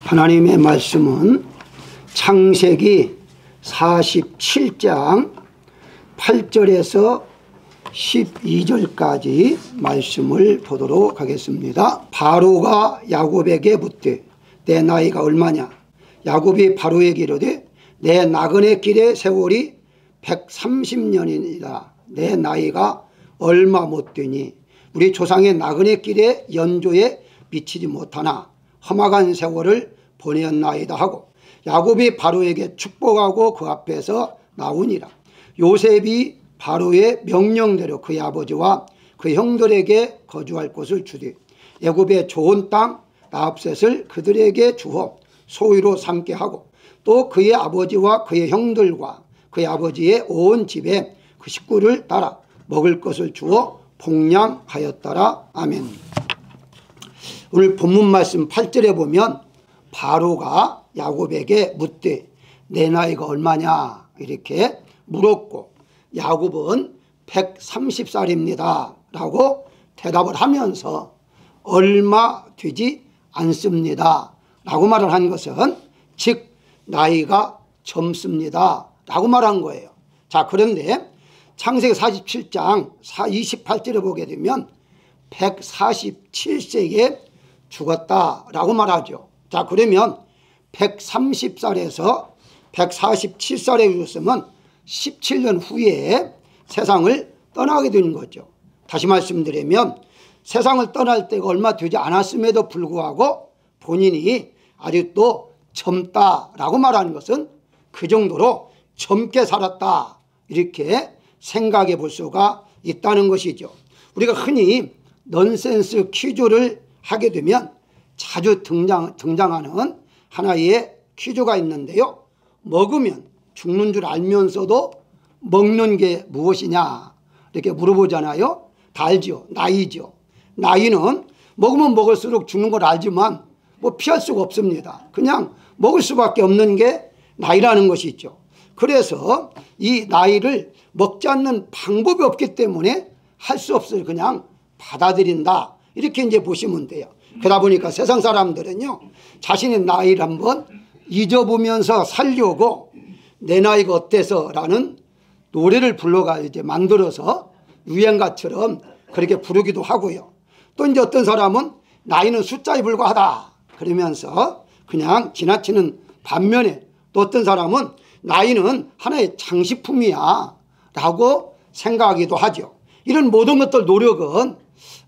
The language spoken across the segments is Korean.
하나님의 말씀은 창세기 47장 8절에서 12절까지 말씀을 보도록 하겠습니다. 바로가 야곱에게 묻되 내 나이가 얼마냐? 야곱이 바로에게 이르되 내 나그네 길의 세월이 130년이니라. 내 나이가 얼마 못 되니 우리 조상의 나그네 길의 연조에 미치지 못하나 험악한 세월을 보내었나이다 하고 야곱이 바로에게 축복하고 그 앞에서 나오니라. 요셉이 바로의 명령대로 그의 아버지와 그 형들에게 거주할 곳을 주되 애굽의 좋은 땅 라합셋을 그들에게 주어 소유로 삼게 하고 또 그의 아버지와 그의 형들과 그의 아버지의 온 집에 그 식구를 따라 먹을 것을 주어 복량하였더라. 아멘. 오늘 본문 말씀 8절에 보면 바로가 야곱에게 묻되 내 나이가 얼마냐 이렇게 물었고 야곱은 130살입니다 라고 대답을 하면서 얼마 되지 않습니다 라고 말을 한 것은 즉 나이가 젊습니다 라고 말한 거예요. 자, 그런데 창세기 47장 28절에 보게 되면 147세에 죽었다라고 말하죠. 자, 그러면 130살에서 147살에 죽었으면 17년 후에 세상을 떠나게 되는 거죠. 다시 말씀드리면 세상을 떠날 때가 얼마 되지 않았음에도 불구하고 본인이 아직도 젊다라고 말하는 것은 그 정도로 젊게 살았다 이렇게 생각해 볼 수가 있다는 것이죠. 우리가 흔히 넌센스 퀴즈를 하게 되면 자주 등장하는 하나의 퀴즈가 있는데요. 먹으면 죽는 줄 알면서도 먹는 게 무엇이냐 이렇게 물어보잖아요. 다 알죠. 나이죠. 나이는 먹으면 먹을수록 죽는 걸 알지만 뭐 피할 수가 없습니다. 그냥 먹을 수밖에 없는 게 나이라는 것이 있죠. 그래서 이 나이를 먹지 않는 방법이 없기 때문에 할 수 없어요. 그냥 받아들인다 이렇게 이제 보시면 돼요. 그러다 보니까 세상 사람들은요 자신의 나이를 한번 잊어보면서 살려고 내 나이가 어때서 라는 노래를 불러가 이제 만들어서 유행가처럼 그렇게 부르기도 하고요. 또 이제 어떤 사람은 나이는 숫자에 불과하다 그러면서 그냥 지나치는 반면에 또 어떤 사람은 나이는 하나의 장식품이야 라고 생각하기도 하죠. 이런 모든 것들 노력은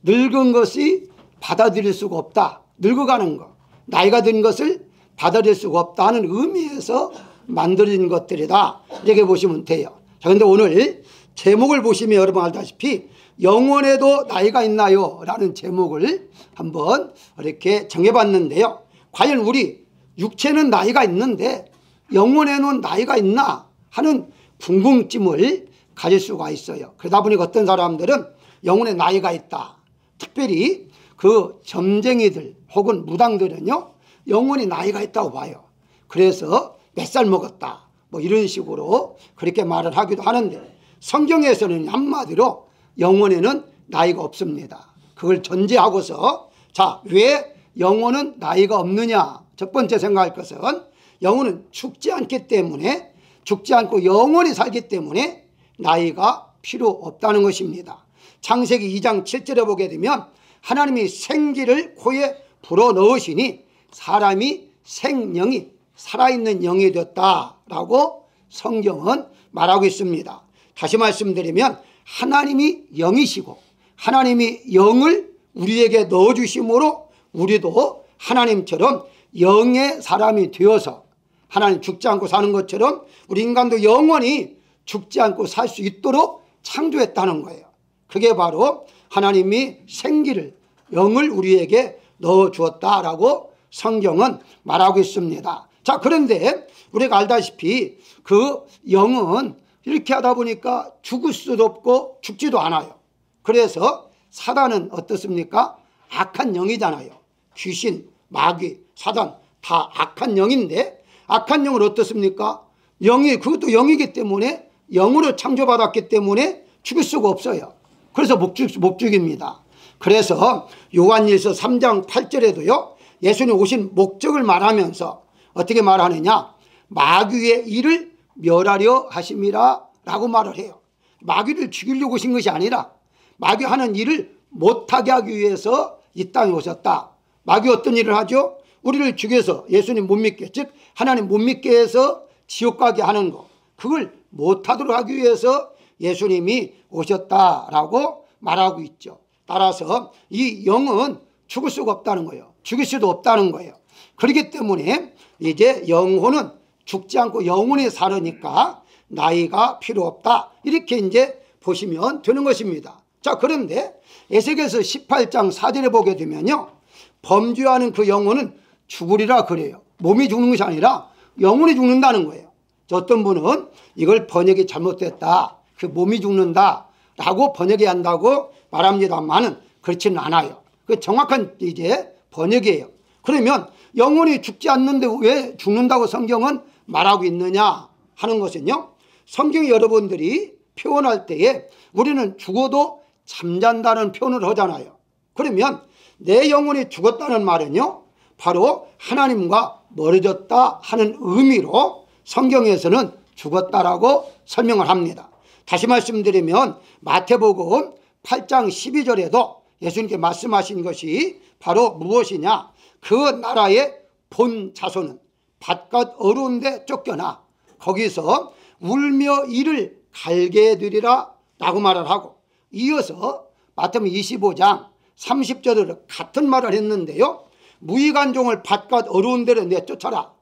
늙은 것이 받아들일 수가 없다. 늙어가는 것, 나이가 든 것을 받아들일 수가 없다는 의미에서 만들어진 것들이다 이렇게 보시면 돼요. 자, 그런데 오늘 제목을 보시면 여러분 알다시피 영혼에도 나이가 있나요? 라는 제목을 한번 이렇게 정해봤는데요. 과연 우리 육체는 나이가 있는데 영혼에는 나이가 있나 하는 궁금증을 가질 수가 있어요. 그러다 보니까 어떤 사람들은 영혼에 나이가 있다. 특별히 그 점쟁이들 혹은 무당들은요 영혼이 나이가 있다고 봐요. 그래서 몇 살 먹었다 뭐 이런 식으로 그렇게 말을 하기도 하는데 성경에서는 한마디로 영혼에는 나이가 없습니다. 그걸 전제하고서 자, 왜 영혼은 나이가 없느냐. 첫 번째 생각할 것은 영혼은 죽지 않기 때문에 죽지 않고 영원히 살기 때문에 나이가 필요 없다는 것입니다. 창세기 2장 7절에 보게 되면 하나님이 생기를 코에 불어넣으시니 사람이 생명이 살아있는 영이 되었다라고 성경은 말하고 있습니다. 다시 말씀드리면 하나님이 영이시고 하나님이 영을 우리에게 넣어주심으로 우리도 하나님처럼 영의 사람이 되어서 하나님 죽지 않고 사는 것처럼 우리 인간도 영원히 죽지 않고 살 수 있도록 창조했다는 거예요. 그게 바로 하나님이 생기를 영을 우리에게 넣어주었다라고 성경은 말하고 있습니다. 자, 그런데 우리가 알다시피 그 영은 이렇게 하다 보니까 죽을 수도 없고 죽지도 않아요. 그래서 사단은 어떻습니까? 악한 영이잖아요. 귀신, 마귀, 사단 다 악한 영인데 악한 영은 어떻습니까? 영이 그것도 영이기 때문에 영으로 창조받았기 때문에 죽일 수가 없어요. 그래서 못 죽입니다. 그래서 요한일서 3장 8절에도요 예수님 오신 목적을 말하면서 어떻게 말하느냐, 마귀의 일을 멸하려 하심이라 라고 말을 해요. 마귀를 죽이려고 오신 것이 아니라 마귀 하는 일을 못하게 하기 위해서 이 땅에 오셨다. 마귀 어떤 일을 하죠? 우리를 죽여서 예수님 못 믿게, 즉 하나님 못 믿게 해서 지옥 가게 하는 거, 그걸 못하도록 하기 위해서 예수님이 오셨다라고 말하고 있죠. 따라서 이 영은 죽을 수가 없다는 거예요. 죽일 수도 없다는 거예요. 그렇기 때문에 이제 영혼은 죽지 않고 영원히 살으니까 나이가 필요 없다, 이렇게 이제 보시면 되는 것입니다. 자, 그런데 에스겔서 18장 4절에 보게 되면요, 범죄하는 그 영혼은 죽으리라 그래요. 몸이 죽는 것이 아니라 영혼이 죽는다는 거예요. 어떤 분은 이걸 번역이 잘못됐다, 그 몸이 죽는다 라고 번역해야 한다고 말합니다만은 그렇지는 않아요. 그 정확한 이제 번역이에요. 그러면 영혼이 죽지 않는데 왜 죽는다고 성경은 말하고 있느냐 하는 것은요, 성경이 여러분들이 표현할 때에 우리는 죽어도 잠잔다는 표현을 하잖아요. 그러면 내 영혼이 죽었다는 말은요, 바로 하나님과 멀어졌다 하는 의미로 성경에서는 죽었다라고 설명을 합니다. 다시 말씀드리면 마태복음 8장 12절에도 예수님께 말씀하신 것이 바로 무엇이냐, 그 나라의 본 자손은 바깥 어두운 데 쫓겨나 거기서 울며 이를 갈게 되리라 라고 말을 하고, 이어서 마태복음 25장 30절으로 같은 말을 했는데요, 무익한 종을 바깥 어두운 데로 내쫓아라,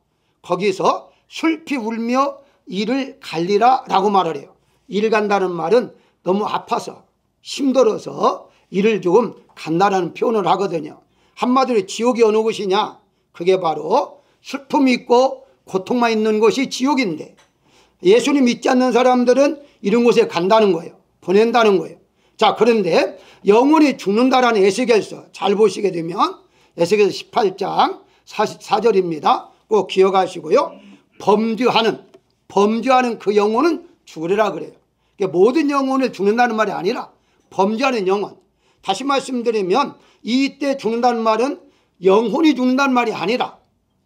거기서 슬피 울며 이를 갈리라 라고 말을 해요. 일 간다는 말은 너무 아파서 힘들어서 이를 조금 간다라는 표현을 하거든요. 한마디로 지옥이 어느 곳이냐, 그게 바로 슬픔이 있고 고통만 있는 곳이 지옥인데, 예수님 믿지 않는 사람들은 이런 곳에 간다는 거예요. 보낸다는 거예요. 자, 그런데 영혼이 죽는다라는 에스겔서 잘 보시게 되면 에스겔서 18장 44절입니다. 꼭 기억하시고요. 범죄하는 그 영혼은 죽으리라 그래요. 모든 영혼을 죽는다는 말이 아니라 범죄하는 영혼. 다시 말씀드리면 이때 죽는다는 말은 영혼이 죽는다는 말이 아니라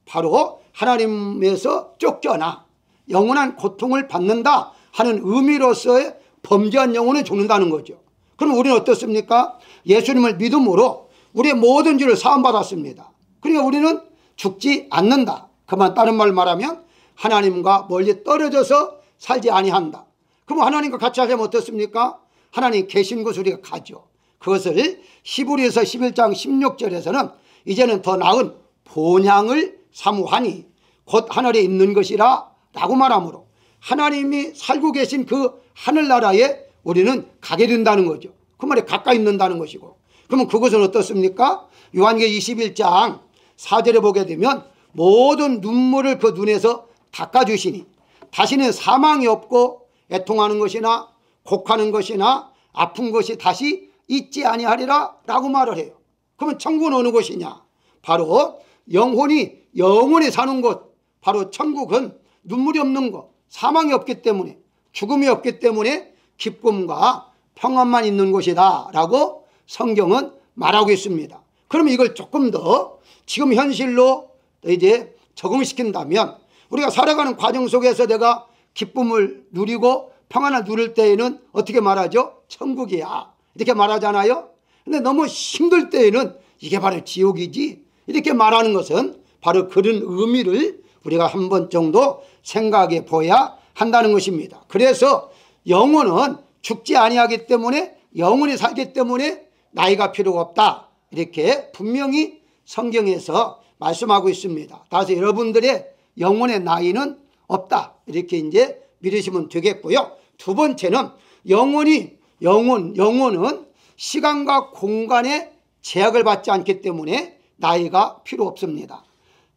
바로 하나님에서 쫓겨나 영원한 고통을 받는다 하는 의미로서의 범죄한 영혼이 죽는다는 거죠. 그럼 우리는 어떻습니까? 예수님을 믿음으로 우리의 모든 죄를 사함받았습니다. 그러니까 우리는 죽지 않는다. 그만 다른 말 말하면 하나님과 멀리 떨어져서 살지 아니한다. 그럼 하나님과 같이 하려면 어떻습니까? 하나님 계신 곳으로 우리가 가죠. 그것을 히브리서 11장 16절에서는 이제는 더 나은 본향을 사모하니 곧 하늘에 있는 것이라 라고 말하므로 하나님이 살고 계신 그 하늘나라에 우리는 가게 된다는 거죠. 그 말에 가까이 있는다는 것이고, 그러면 그것은 어떻습니까? 요한계시록 21장 4절에 보게 되면 모든 눈물을 그 눈에서 닦아주시니 다시는 사망이 없고 애통하는 것이나 곡하는 것이나 아픈 것이 다시 있지 아니하리라 라고 말을 해요. 그러면 천국은 어느 곳이냐? 바로 영혼이 사는 곳, 바로 천국은 눈물이 없는 곳, 사망이 없기 때문에, 죽음이 없기 때문에 기쁨과 평안만 있는 곳이다 라고 성경은 말하고 있습니다. 그러면 이걸 조금 더 지금 현실로 이제 적응시킨다면, 우리가 살아가는 과정 속에서 내가 기쁨을 누리고 평안을 누릴 때에는 어떻게 말하죠? 천국이야 이렇게 말하잖아요. 근데 너무 힘들 때에는 이게 바로 지옥이지 이렇게 말하는 것은 바로 그런 의미를 우리가 한 번 정도 생각해 보아야 한다는 것입니다. 그래서 영혼은 죽지 아니하기 때문에, 영혼이 살기 때문에 나이가 필요가 없다, 이렇게 분명히 성경에서 말씀하고 있습니다. 따라서 여러분들의 영혼의 나이는 없다, 이렇게 이제 믿으시면 되겠고요. 두 번째는 영혼은 시간과 공간에 제약을 받지 않기 때문에 나이가 필요 없습니다.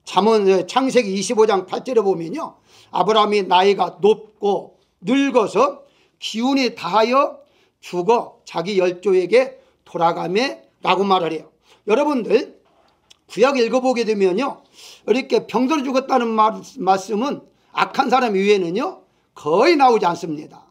창세기 25장 8절에 보면요, 아브라함이 나이가 높고 늙어서 기운이 다하여 죽어 자기 열조에게 돌아가매 라고 말을 해요. 여러분들 구약 읽어보게 되면요, 이렇게 병들어 죽었다는 말씀은 악한 사람 이외에는요 거의 나오지 않습니다.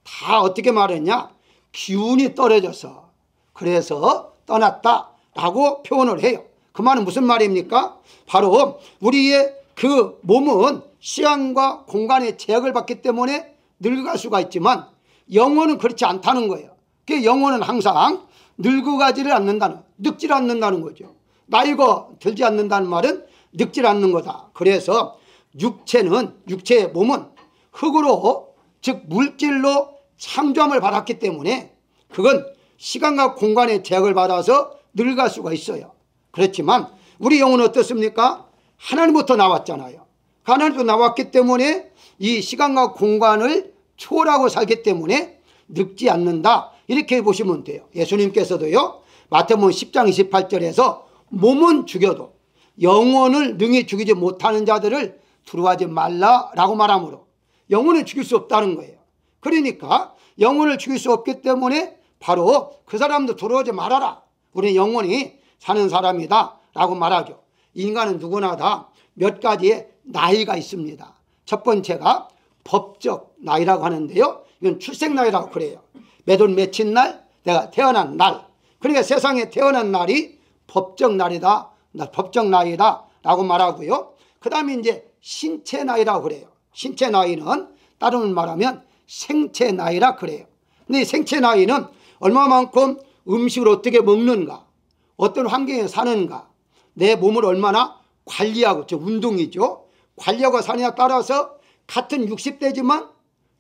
다 어떻게 말했냐, 기운이 떨어져서 그래서 떠났다 라고 표현을 해요. 그 말은 무슨 말입니까? 바로 우리의 그 몸은 시간과 공간의 제약을 받기 때문에 늙어갈 수가 있지만 영혼은 그렇지 않다는 거예요. 그 영혼은 항상 늙어가지를 않는다는, 늙질 않는다는 거죠. 나이가 들지 않는다는 말은 늙질 않는 거다. 그래서 육체의 몸은 흙으로, 즉 물질로 창조함을 받았기 때문에 그건 시간과 공간의 제약을 받아서 늙어갈 수가 있어요. 그렇지만 우리 영혼은 어떻습니까? 하나님부터 나왔잖아요. 하나님부터 나왔기 때문에 이 시간과 공간을 초월하고 살기 때문에 늙지 않는다, 이렇게 보시면 돼요. 예수님께서도요, 마태복음 10장 28절에서 몸은 죽여도 영혼을 능히 죽이지 못하는 자들을 두려워하지 말라라고 말하므로 영혼을 죽일 수 없다는 거예요. 그러니까 영혼을 죽일 수 없기 때문에 바로 그 사람도 두려워하지 말아라, 우리 영혼이 사는 사람이다 라고 말하죠. 인간은 누구나 다 몇 가지의 나이가 있습니다. 첫 번째가 법적 나이라고 하는데요, 이건 출생 나이라고 그래요. 몇 월 며칠 날 내가 태어난 날, 그러니까 세상에 태어난 날이 법적 날이다, 법적 나이다 라고 말하고요. 그 다음에 이제 신체 나이라고 그래요. 신체 나이는 다른 말하면 생체 나이라 그래요. 근데 이 생체 나이는 얼마만큼 음식을 어떻게 먹는가, 어떤 환경에 사는가, 내 몸을 얼마나 관리하고, 저 운동이죠, 관리하고 사느냐에 따라서 같은 60대지만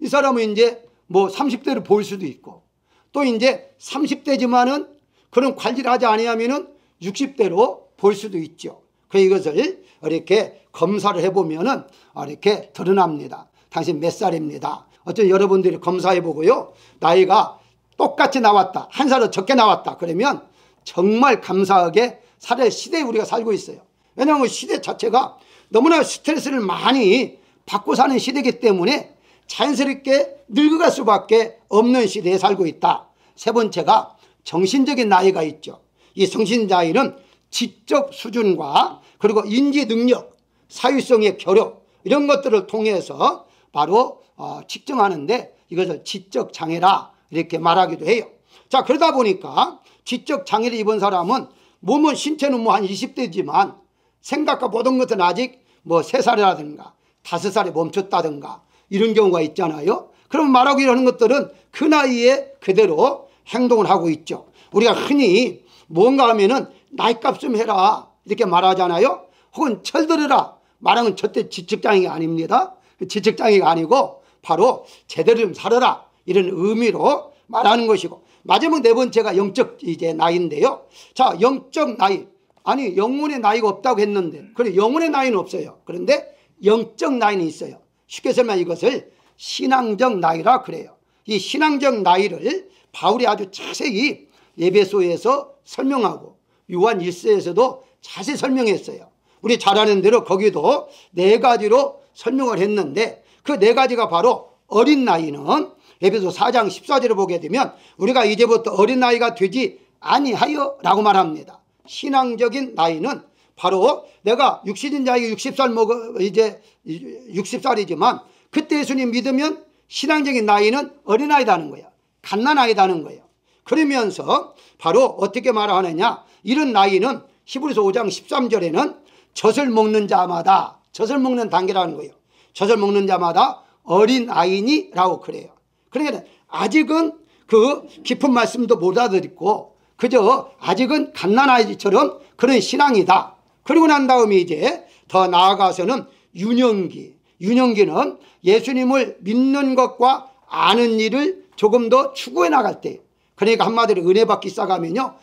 이 사람은 이제 뭐 30대로 보일 수도 있고, 또 이제 30대지만은 그런 관리를 하지 아니하면은 60대로 볼 수도 있죠. 그래서 이것을 이렇게 검사를 해보면은 이렇게 드러납니다. 당신 몇 살입니다. 어쩌면 여러분들이 검사해보고요, 나이가 똑같이 나왔다, 한 살은 적게 나왔다 그러면 정말 감사하게 살아야 시대에 우리가 살고 있어요. 왜냐하면 시대 자체가 너무나 스트레스를 많이 받고 사는 시대이기 때문에 자연스럽게 늙어갈 수밖에 없는 시대에 살고 있다. 세 번째가 정신적인 나이가 있죠. 이 정신 나이는 지적 수준과 그리고 인지 능력, 사회성의 결여, 이런 것들을 통해서 바로 측정하는데 이것을 지적 장애라 이렇게 말하기도 해요. 자, 그러다 보니까 지적 장애를 입은 사람은 몸은, 신체는 뭐 한 20대지만 생각과 모든 것은 아직 뭐 3살이라든가 5살에 멈췄다든가 이런 경우가 있잖아요. 그럼 말하기로 하는 것들은 그 나이에 그대로 행동을 하고 있죠. 우리가 흔히 뭔가 하면은 나이값 좀 해라 이렇게 말하잖아요. 혹은 철들어라 말하는 절대 지적장애가 아닙니다. 지적장애가 아니고 바로 제대로 좀 살아라 이런 의미로 말하는 것이고, 마지막 네 번째가 영적 이제 나이인데요. 자, 영적 나이, 아니 영혼의 나이가 없다고 했는데, 그래 영혼의 나이는 없어요. 그런데 영적 나이는 있어요. 쉽게 설명 이것을 신앙적 나이라 그래요. 이 신앙적 나이를 바울이 아주 자세히 에베소에서 설명하고 요한 1서에서도 자세히 설명했어요. 우리 잘 아는 대로 거기도 4가지로 설명을 했는데 그 4가지가 바로 어린 나이는 에베소 4장 14절을 보게 되면 우리가 이제부터 어린 나이가 되지 아니하여 라고 말합니다. 신앙적인 나이는 바로 내가 육신인 자에게 60살 먹어 이제 60살이지만 그때 예수님 믿으면 신앙적인 나이는 어린아이다는 거예요. 갓난아이다는 거예요. 그러면서 바로 어떻게 말하느냐, 이런 나이는 히브리서 5장 13절에는 젖을 먹는 자마다, 젖을 먹는 단계라는 거예요. 젖을 먹는 자마다 어린아이니 라고 그래요. 그러니까 아직은 그 깊은 말씀도 못 알아듣고 그저 아직은 갓난아이처럼 그런 신앙이다. 그리고 난 다음에 이제 더 나아가서는 유년기는 예수님을 믿는 것과 아는 일을 조금 더 추구해 나갈 때, 그러니까 한마디로 은혜 받기 시작하면요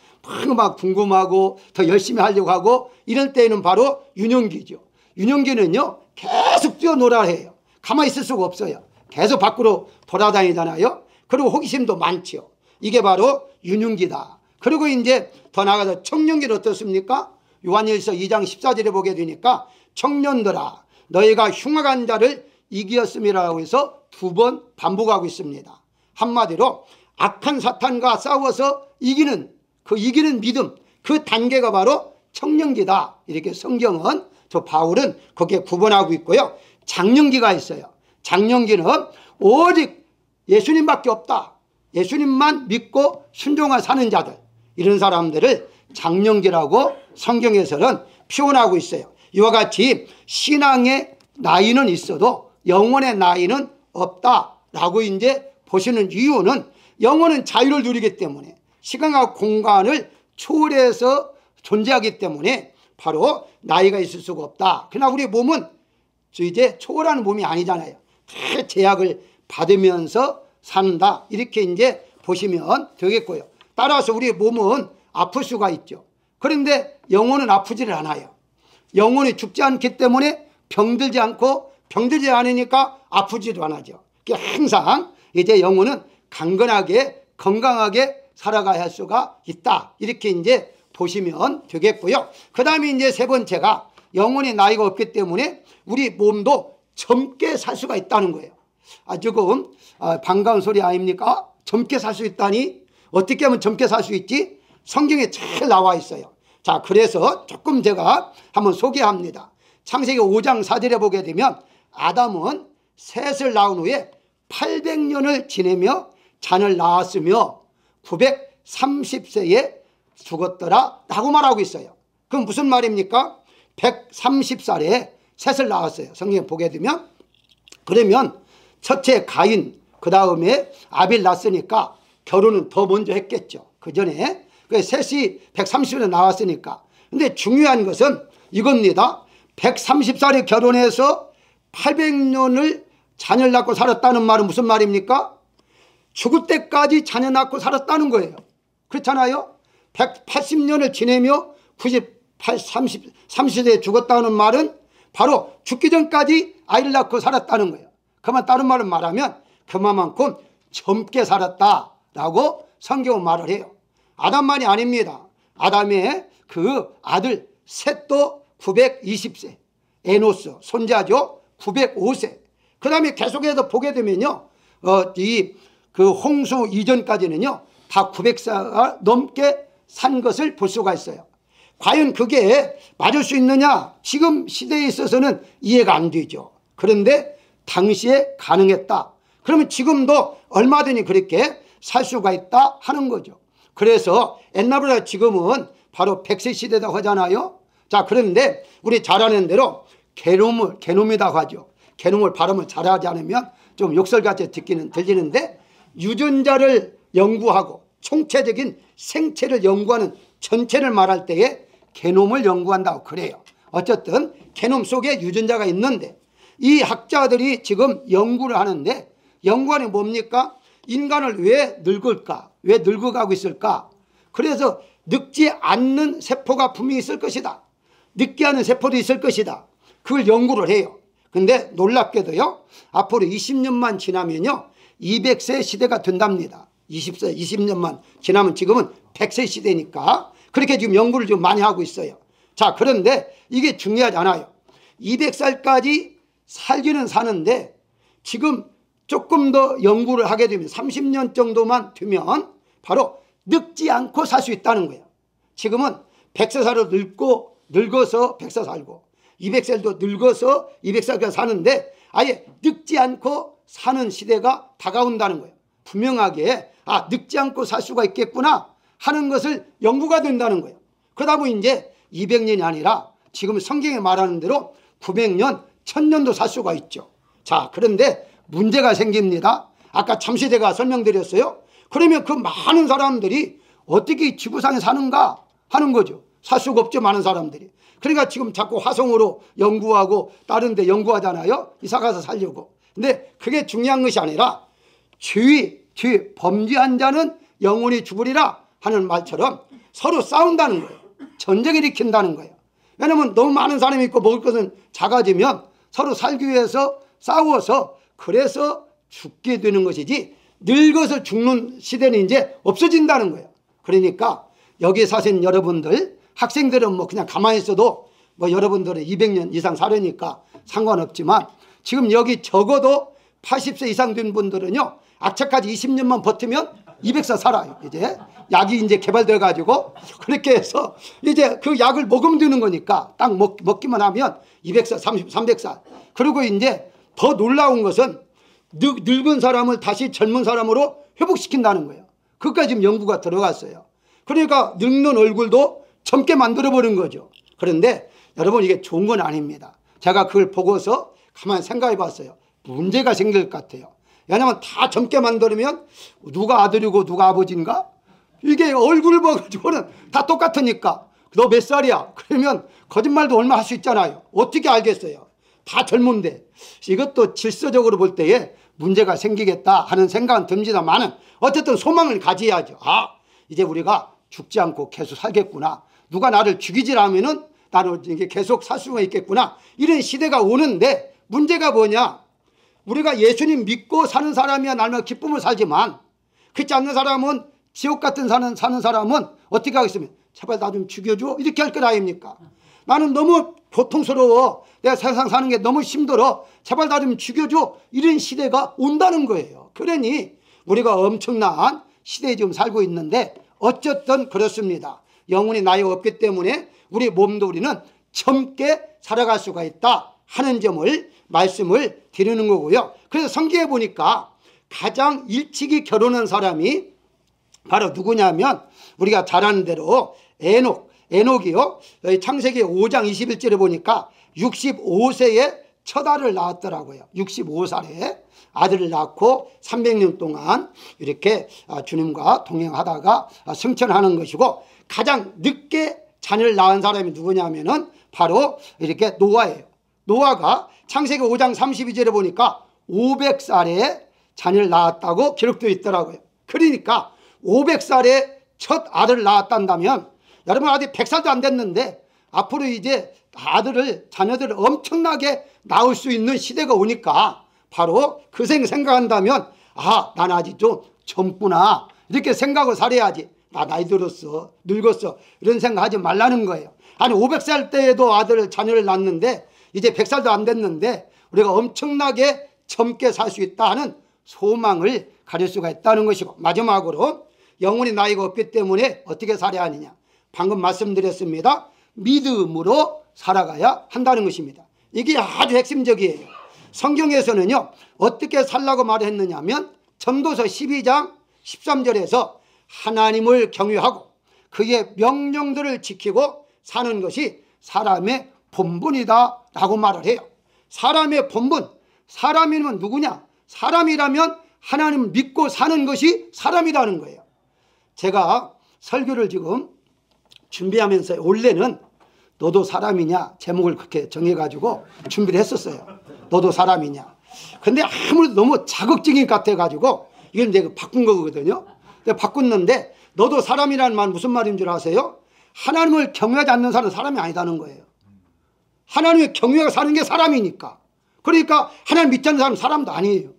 막 궁금하고 더 열심히 하려고 하고 이럴 때는 바로 유년기죠. 유년기는요 계속 뛰어놀아야 해요. 가만히 있을 수가 없어요. 계속 밖으로 돌아다니잖아요. 그리고 호기심도 많죠. 이게 바로 유년기다. 그리고 이제 더 나아가서 청년기는 어떻습니까? 요한일서 2장 14절에 보게 되니까 청년들아 너희가 흉악한 자를 이기었음이라고 해서 2번 반복하고 있습니다. 한마디로 악한 사탄과 싸워서 이기는 믿음, 그 단계가 바로 청년기다. 이렇게 성경은, 저 바울은 거기에 구분하고 있고요. 장년기가 있어요. 장년기는 오직 예수님밖에 없다. 예수님만 믿고 순종하여 사는 자들, 이런 사람들을 장년기라고 성경에서는 표현하고 있어요. 이와 같이 신앙의 나이는 있어도 영혼의 나이는 없다라고 이제 보시는 이유는 영혼은 자유를 누리기 때문에 시간과 공간을 초월해서 존재하기 때문에 바로 나이가 있을 수가 없다. 그러나 우리 몸은 이제 초월하는 몸이 아니잖아요. 다 제약을 받으면서 산다. 이렇게 이제 보시면 되겠고요. 따라서 우리 몸은 아플 수가 있죠. 그런데 영혼은 아프지를 않아요. 영혼이 죽지 않기 때문에 병들지 않고 병들지 않으니까 아프지도 않아죠. 항상 이제 영혼은 강건하게 건강하게 살아가야 할 수가 있다. 이렇게 이제 보시면 되겠고요. 그 다음에 이제 세 번째가 영혼의 나이가 없기 때문에 우리 몸도 젊게 살 수가 있다는 거예요. 조금 반가운 소리 아닙니까? 젊게 살 수 있다니 어떻게 하면 젊게 살 수 있지? 성경에 잘 나와 있어요. 자, 그래서 조금 제가 한번 소개합니다. 창세기 5장 4절에 보게 되면 아담은 셋을 낳은 후에 800년을 지내며 자녀를 낳았으며 930세에 죽었더라 라고 말하고 있어요. 그럼 무슨 말입니까? 130살에 셋을 낳았어요. 성경에 보게 되면. 그러면 첫째 가인, 그 다음에 아벨 낳았으니까 결혼은 더 먼저 했겠죠. 그 전에. 셋이 130살에 나왔으니까. 근데 중요한 것은 이겁니다. 130살에 결혼해서 800년을 자녀를 낳고 살았다는 말은 무슨 말입니까? 죽을 때까지 자녀 낳고 살았다는 거예요. 그렇잖아요. 180년을 지내며 30세에 죽었다는 말은 바로 죽기 전까지 아이를 낳고 살았다는 거예요. 그만 다른 말로 말하면 그만큼 젊게 살았다라고 성경은 말을 해요. 아담만이 아닙니다. 아담의 그 아들 셋도 920세, 에노스 손자죠 905세. 그 다음에 계속해서 보게 되면요, 그 홍수 이전까지는요 다 900세가 넘게 산 것을 볼 수가 있어요. 과연 그게 맞을 수 있느냐? 지금 시대에 있어서는 이해가 안 되죠. 그런데 당시에 가능했다. 그러면 지금도 얼마든지 그렇게 살 수가 있다 하는 거죠. 그래서 옛날보다 지금은 바로 100세 시대라고 하잖아요. 자, 그런데 우리 잘 아는 대로 게놈이라고 하죠. 게놈을 발음을 잘하지 않으면 좀 욕설같이 들리는데 유전자를 연구하고 총체적인 생체를 연구하는 전체를 말할 때에 게놈을 연구한다고 그래요. 어쨌든 게놈 속에 유전자가 있는데 이 학자들이 지금 연구를 하는데 연구하는 게 뭡니까? 인간을 왜 늙을까? 왜 늙어가고 있을까? 그래서 늙지 않는 세포가 분명히 있을 것이다. 늙게 하는 세포도 있을 것이다. 그걸 연구를 해요. 근데 놀랍게도요, 앞으로 20년만 지나면요 200세 시대가 된답니다. 20년만 지나면 지금은 100세 시대니까 그렇게 지금 연구를 좀 많이 하고 있어요. 자, 그런데 이게 중요하지 않아요. 200살까지 살기는 사는데 지금 조금 더 연구를 하게 되면 30년 정도만 되면 바로 늙지 않고 살 수 있다는 거예요. 지금은 100세 살로 늙어서 100세 살고 200살도 늙어서 200살까지 사는데 아예 늙지 않고 사는 시대가 다가온다는 거예요. 분명하게 늙지 않고 살 수가 있겠구나 하는 것을 연구가 된다는 거예요. 그러다 보니 이제 200년이 아니라 지금 성경에 말하는 대로 900년, 1000년도 살 수가 있죠. 자, 그런데 문제가 생깁니다. 아까 잠시 제가 설명드렸어요. 그러면 그 많은 사람들이 어떻게 지구상에 사는가 하는 거죠. 살 수가 없죠, 많은 사람들이. 그러니까 지금 자꾸 화성으로 연구하고 다른 데 연구하잖아요. 이사 가서 살려고. 근데 그게 중요한 것이 아니라 범죄한 자는 영원히 죽으리라 하는 말처럼 서로 싸운다는 거예요. 전쟁을 일으킨다는 거예요. 왜냐하면 너무 많은 사람이 있고 먹을 것은 작아지면 서로 살기 위해서 싸워서 그래서 죽게 되는 것이지 늙어서 죽는 시대는 이제 없어진다는 거예요. 그러니까 여기 사신 여러분들 학생들은 뭐 그냥 가만히 있어도 뭐 여러분들은 200년 이상 살으니까 상관없지만 지금 여기 적어도 80세 이상 된 분들은요 악착까지 20년만 버티면 200세 살아요. 이제 약이 이제 개발돼 가지고 그렇게 해서 이제 그 약을 먹으면 되는 거니까 딱 먹기만 하면 200살, 300살. 그리고 이제 더 놀라운 것은 늙은 사람을 다시 젊은 사람으로 회복시킨다는 거예요. 그것까지 지금 연구가 들어갔어요. 그러니까 늙는 얼굴도 젊게 만들어버린 거죠. 그런데 여러분 이게 좋은 건 아닙니다. 제가 그걸 보고서 가만히 생각해 봤어요. 문제가 생길 것 같아요. 왜냐하면 다 젊게 만들면 누가 아들이고 누가 아버지인가? 이게 얼굴 봐가지고는 다 똑같으니까 너 몇 살이야? 그러면 거짓말도 얼마 할 수 있잖아요. 어떻게 알겠어요? 다 젊은데. 이것도 질서적으로 볼 때에 문제가 생기겠다 하는 생각은 듭니다만은 어쨌든 소망을 가져야죠. 아, 이제 우리가 죽지 않고 계속 살겠구나. 누가 나를 죽이질 않으면은 나는 이게 계속 살 수가 있겠구나. 이런 시대가 오는데 문제가 뭐냐? 우리가 예수님 믿고 사는 사람이야 날마다 기쁨을 살지만 그렇지 않는 사람은 지옥 같은 사는 사람은 어떻게 하겠습니까? 제발 나 좀 죽여줘 이렇게 할 것 아닙니까? 나는 너무 고통스러워. 내가 세상 사는 게 너무 힘들어. 제발 나 좀 죽여줘. 이런 시대가 온다는 거예요. 그러니 우리가 엄청난 시대에 지금 살고 있는데 어쨌든 그렇습니다. 영혼이 나이가 없기 때문에 우리 몸도 우리는 젊게 살아갈 수가 있다 하는 점을 말씀을 드리는 거고요. 그래서 성경에 보니까 가장 일찍이 결혼한 사람이 바로 누구냐면 우리가 잘 아는 대로 에녹이요. 창세기 5장 21절에 보니까 65세에 첫 아들을 낳았더라고요. 65살에 아들을 낳고 300년 동안 이렇게 주님과 동행하다가 승천하는 것이고 가장 늦게 자녀를 낳은 사람이 누구냐면은 바로 이렇게 노아예요. 노아가 창세기 5장 32절에 보니까 500살에 자녀를 낳았다고 기록되어 있더라고요. 그러니까 500살에 첫 아들을 낳았단다면 여러분 아직 100살도 안 됐는데 앞으로 이제 자녀들을 엄청나게 낳을 수 있는 시대가 오니까 바로 그 생각한다면 아, 난 아직 좀 젊구나 이렇게 생각을 살아야지. 나 나이 들었어, 늙었어 이런 생각하지 말라는 거예요. 아니 500살 때에도 자녀를 낳았는데 이제 100살도 안 됐는데 우리가 엄청나게 젊게 살 수 있다 하는 소망을 가질 수가 있다는 것이고 마지막으로 영혼이 나이가 없기 때문에 어떻게 살아야 하느냐. 방금 말씀드렸습니다. 믿음으로 살아가야 한다는 것입니다. 이게 아주 핵심적이에요. 성경에서는요 어떻게 살라고 말했느냐면 전도서 12장 13절에서 하나님을 경외하고 그의 명령들을 지키고 사는 것이 사람의 본분이다 라고 말을 해요. 사람의 본분, 사람이면 누구냐? 사람이라면 하나님을 믿고 사는 것이 사람이라는 거예요. 제가 설교를 지금 준비하면서 원래는 너도 사람이냐 제목을 그렇게 정해가지고 준비를 했었어요. 너도 사람이냐. 근데 아무래도 너무 자극적인 것 같아가지고 이건 내가 바꾼 거거든요. 바꿨는데 너도 사람이라는 말 무슨 말인 줄 아세요? 하나님을 경외하지 않는 사람은 사람이 아니다는 거예요. 하나님의 경외하고 사는 게 사람이니까. 그러니까 하나님 믿지 않는 사람은 사람도 아니에요.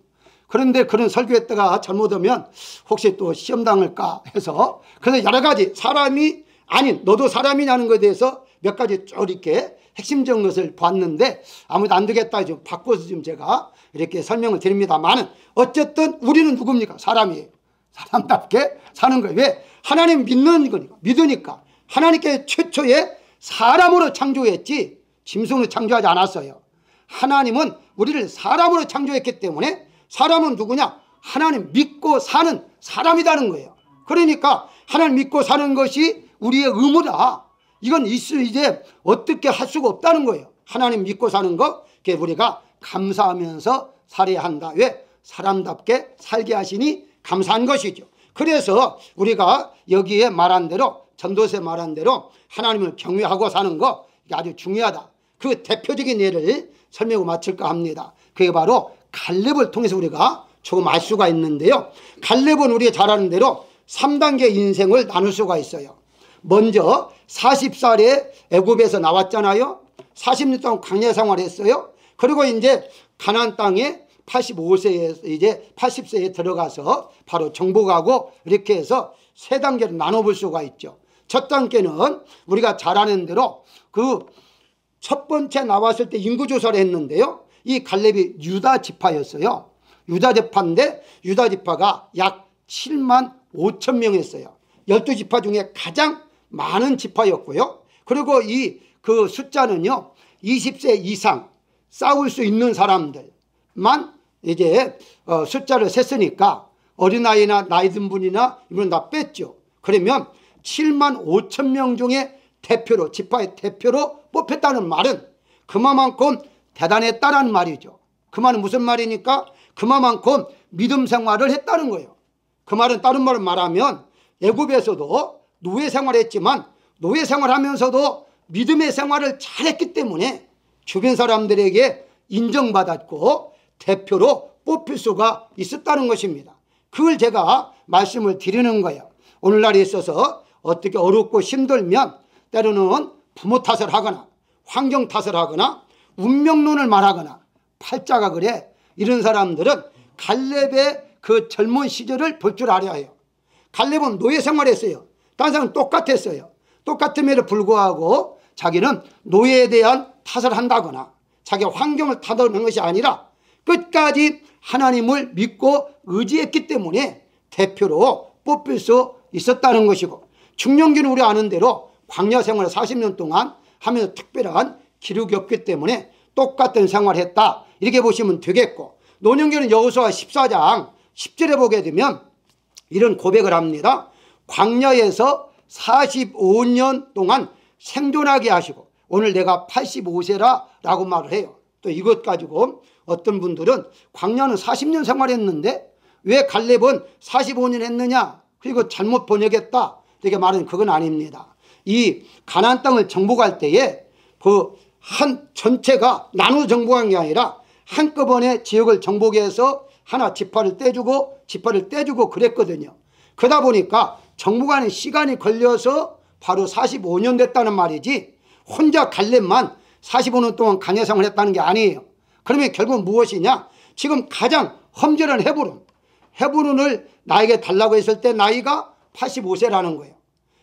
그런데 그런 설교했다가 잘못하면 혹시 또 시험 당할까 해서 그래서 여러 가지 사람이 아닌 너도 사람이냐는 것에 대해서 몇 가지 쭉 이렇게 핵심적인 것을 봤는데 아무도 안 되겠다 좀 바꿔서 좀 제가 이렇게 설명을 드립니다만 어쨌든 우리는 누굽니까? 사람이에요. 사람답게 사는 거예요. 왜? 하나님 믿는 거니까. 믿으니까. 하나님께 최초에 사람으로 창조했지 짐승으로 창조하지 않았어요. 하나님은 우리를 사람으로 창조했기 때문에 사람은 누구냐? 하나님 믿고 사는 사람이라는 거예요. 그러니까 하나님 믿고 사는 것이 우리의 의무다. 이건 이제 어떻게 할 수가 없다는 거예요. 하나님 믿고 사는 거 우리가 감사하면서 살아야 한다. 왜? 사람답게 살게 하시니 감사한 것이죠. 그래서 우리가 여기에 말한 대로 전도서에 말한 대로 하나님을 경외하고 사는 거 이게 아주 중요하다. 그 대표적인 예를 설명하고 마칠까 합니다. 그게 바로 갈렙을 통해서 우리가 조금 알 수가 있는데요. 갈렙은 우리가 잘 아는 대로 3단계 인생을 나눌 수가 있어요. 먼저 40살에 애굽에서 나왔잖아요. 40년 동안 광야 생활했어요. 그리고 이제 가나안 땅에 85세에 이제 80세에 들어가서 바로 정복하고 이렇게 해서 세 단계로 나눠볼 수가 있죠. 첫 단계는 우리가 잘 아는 대로 그 첫 번째 나왔을 때 인구조사를 했는데요. 이 갈렙이 유다 지파였어요. 유다 지파인데 유다 지파가 약 7만 5천 명이었어요. 12지파 중에 가장 많은 지파였고요. 그리고 그 숫자는요 20세 이상 싸울 수 있는 사람들만 이제 숫자를 셌으니까 어린아이나 나이 든 분이나 이분 다 뺐죠. 그러면 7만 5천 명 중에 대표로, 지파의 대표로 뽑혔다는 말은 그만큼 대단했다는 말이죠. 그 말은 무슨 말이니까 그만큼 믿음 생활을 했다는 거예요. 그 말은 다른 말을 말하면 애굽에서도 노예 생활했지만 노예 생활하면서도 믿음의 생활을 잘했기 때문에 주변 사람들에게 인정받았고 대표로 뽑힐 수가 있었다는 것입니다. 그걸 제가 말씀을 드리는 거예요. 오늘날에 있어서 어떻게 어렵고 힘들면 때로는 부모 탓을 하거나 환경 탓을 하거나 운명론을 말하거나 팔자가 그래, 이런 사람들은 갈렙의 그 젊은 시절을 볼 줄 알아야 해요. 갈렙은 노예 생활했어요. 다른 사람은 똑같았어요. 똑같음에도 불구하고 자기는 노예에 대한 탓을 한다거나 자기 환경을 탓하는 것이 아니라 끝까지 하나님을 믿고 의지했기 때문에 대표로 뽑힐 수 있었다는 것이고, 중년기는 우리 아는 대로 광야 생활을 40년 동안 하면서 특별한 기록이 없기 때문에 똑같은 생활을 했다, 이렇게 보시면 되겠고, 노년기는 여호수아 14장 10절에 보게 되면 이런 고백을 합니다. 광야에서 45년 동안 생존하게 하시고 오늘 내가 85세라 라고 말을 해요. 또 이것 가지고 어떤 분들은 광야는 40년 생활했는데 왜 갈렙은 45년 했느냐, 그리고 잘못 번역했다, 이렇게 말은 그건 아닙니다. 이 가나안 땅을 정복할 때에 그 한 전체가 나누어 정복한 게 아니라 한꺼번에 지역을 정복해서 하나 지파를 떼주고 그랬거든요. 그러다 보니까 정복하는 시간이 걸려서 바로 45년 됐다는 말이지, 혼자 갈렙만 45년 동안 광야 생활을 했다는 게 아니에요. 그러면 결국 무엇이냐, 지금 가장 험절한 헤브론을 나에게 달라고 했을 때 나이가 85세라는 거예요.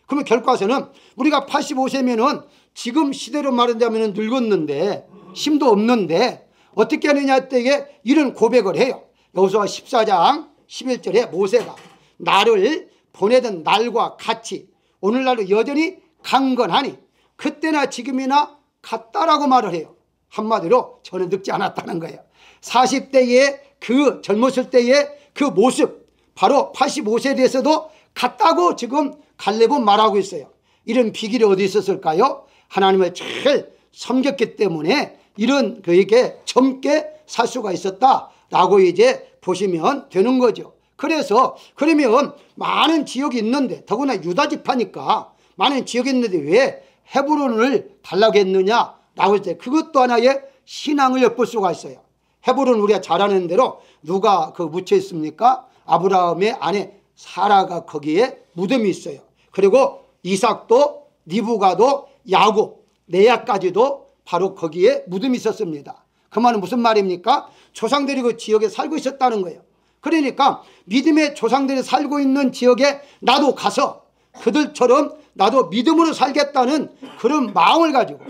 그러면 결과서는 우리가 85세면은 지금 시대로 말한다면 늙었는데 힘도 없는데 어떻게 하느냐 했더니 이런 고백을 해요. 여호수아 14장 11절에 모세가 나를 보내던 날과 같이 오늘날도 여전히 강건하니 그때나 지금이나 같다라고 말을 해요. 한마디로 저는 늙지 않았다는 거예요. 40대의 그 젊었을 때의 그 모습, 바로 85세에 대해서도 같다고 지금 갈렙은 말하고 있어요. 이런 비결이 어디 있었을까요? 하나님을 잘 섬겼기 때문에 이런 그에게 젊게 살 수가 있었다라고 이제 보시면 되는 거죠. 그래서 그러면 많은 지역이 있는데, 더구나 유다 지파니까 많은 지역이 있는데 왜 헤브론을 달라고 했느냐라고 할 때 그것도 하나의 신앙을 엿볼 수가 있어요. 헤브론 우리가 잘 아는 대로 누가 그 묻혀 있습니까? 아브라함의 아내 사라가 거기에 무덤이 있어요. 그리고 이삭도 리브가도 야곱 레아까지도 바로 거기에 무덤이 있었습니다. 그 말은 무슨 말입니까? 조상들이 그 지역에 살고 있었다는 거예요. 그러니까 믿음의 조상들이 살고 있는 지역에 나도 가서 그들처럼 나도 믿음으로 살겠다는 그런 마음을 가지고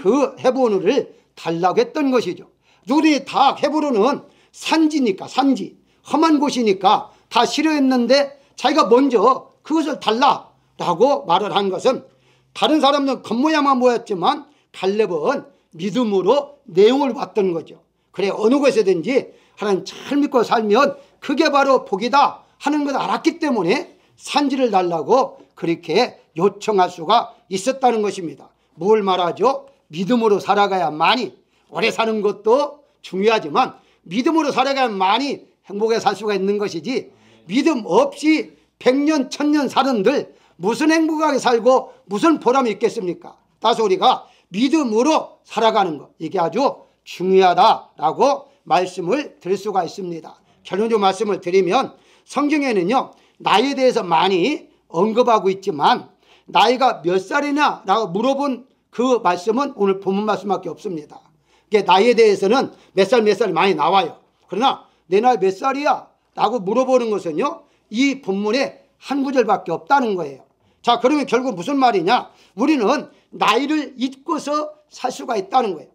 그 헤브론을 달라고 했던 것이죠. 누구든지 다 헤브론은 산지니까, 산지 험한 곳이니까 다 싫어했는데 자기가 먼저 그것을 달라라고 말을 한 것은, 다른 사람들은 겉모양만 보였지만 갈렙은 믿음으로 내용을 봤던 거죠. 그래 어느 곳에든지 하나님 잘 믿고 살면 그게 바로 복이다 하는 것을 알았기 때문에 산지를 달라고 그렇게 요청할 수가 있었다는 것입니다. 뭘 말하죠? 믿음으로 살아가야만이 오래 사는 것도 중요하지만 믿음으로 살아가야만이 행복하게 살 수가 있는 것이지, 믿음 없이 100년 1000년 사는들 무슨 행복하게 살고 무슨 보람이 있겠습니까? 따라서 우리가 믿음으로 살아가는 것, 이게 아주 중요하다라고 말씀을 드릴 수가 있습니다. 결론적으로 말씀을 드리면 성경에는요 나이에 대해서 많이 언급하고 있지만 나이가 몇 살이냐 라고 물어본 그 말씀은 오늘 본문 말씀밖에 없습니다. 나이에 대해서는 몇 살 많이 나와요. 그러나 내 나이 몇 살이야 라고 물어보는 것은요 이 본문에 한 구절밖에 없다는 거예요. 자, 그러면 결국 무슨 말이냐, 우리는 나이를 잊고서 살 수가 있다는 거예요.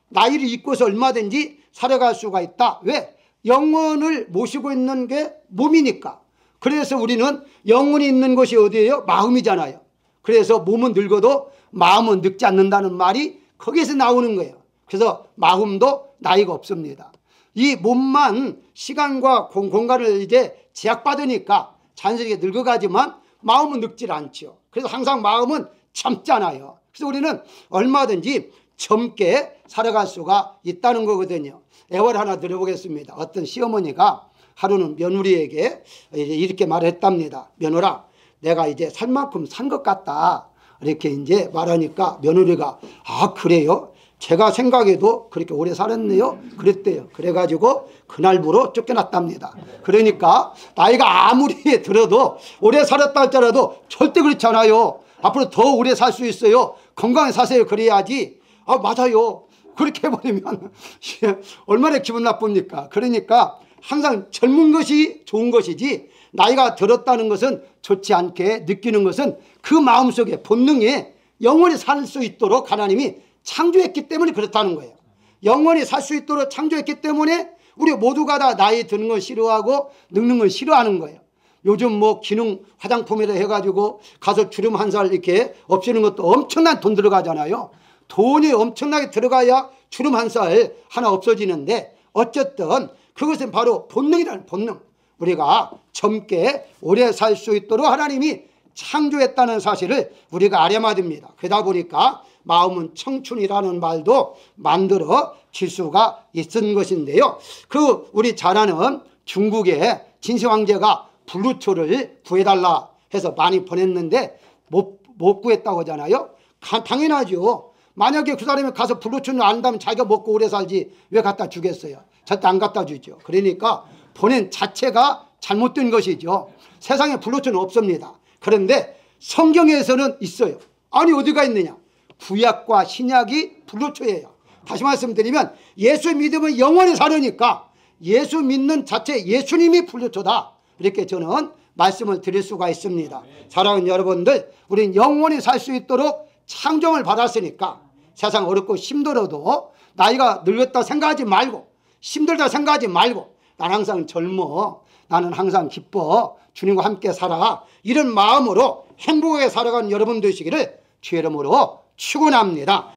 나이를 잊고서 얼마든지 살아갈 수가 있다. 왜? 영혼을 모시고 있는 게 몸이니까. 그래서 우리는 영혼이 있는 것이 어디예요? 마음이잖아요. 그래서 몸은 늙어도 마음은 늙지 않는다는 말이 거기에서 나오는 거예요. 그래서 마음도 나이가 없습니다. 이 몸만 시간과 공간을 이제 제약받으니까 자연스럽게 늙어가지만 마음은 늙질 않죠. 그래서 항상 마음은 젊잖아요. 그래서 우리는 얼마든지 젊게 살아갈 수가 있다는 거거든요. 애월 하나 들어보겠습니다. 어떤 시어머니가 하루는 며느리에게 이렇게 말했답니다. 며느라, 내가 이제 살 만큼 산 것 같다. 이렇게 이제 말하니까 며느리가 아, 그래요? 제가 생각해도 그렇게 오래 살았네요. 그랬대요. 그래가지고 그날부로 쫓겨났답니다. 그러니까 나이가 아무리 들어도 오래 살았다 할지라도 절대 그렇지 않아요. 앞으로 더 오래 살 수 있어요. 건강히 사세요. 그래야지. 아, 맞아요. 그렇게 해버리면 얼마나 기분 나쁩니까? 그러니까 항상 젊은 것이 좋은 것이지 나이가 들었다는 것은 좋지 않게 느끼는 것은 그 마음속에 본능에 영원히 살 수 있도록 하나님이 창조했기 때문에 그렇다는 거예요. 영원히 살 수 있도록 창조했기 때문에 우리 모두가 다 나이 드는 걸 싫어하고 늙는 걸 싫어하는 거예요. 요즘 뭐 기능 화장품이라 해가지고 가서 주름 한 살 이렇게 없애는 것도 엄청난 돈 들어가잖아요. 돈이 엄청나게 들어가야 주름 한 살 하나 없어지는데 어쨌든 그것은 바로 본능이라는 본능. 우리가 젊게 오래 살 수 있도록 하나님이 창조했다는 사실을 우리가 알아야 됩니다. 그러다 보니까 마음은 청춘이라는 말도 만들어질 수가 있은 것인데요. 그 우리 잘 아는 중국의 진시 황제가 블루초를 구해달라 해서 많이 보냈는데 못 구했다고 하잖아요. 당연하죠. 만약에 그 사람이 가서 블루초를 안다면 자기가 먹고 오래 살지 왜 갖다 주겠어요? 절대 안 갖다 주죠. 그러니까 보낸 자체가 잘못된 것이죠. 세상에 블루초는 없습니다. 그런데 성경에서는 있어요. 아니 어디가 있느냐? 구약과 신약이 블루초예요. 다시 말씀드리면 예수 믿으면 영원히 사려니까 예수 믿는 자체 예수님이 블루초다. 이렇게 저는 말씀을 드릴 수가 있습니다. 사랑하는 여러분들, 우리는 영원히 살 수 있도록 창조를 받았으니까 세상 어렵고 힘들어도 나이가 늙었다 생각하지 말고 힘들다 생각하지 말고 나는 항상 젊어, 나는 항상 기뻐, 주님과 함께 살아, 이런 마음으로 행복하게 살아가는 여러분 되시기를 주의 이름으로 축원합니다.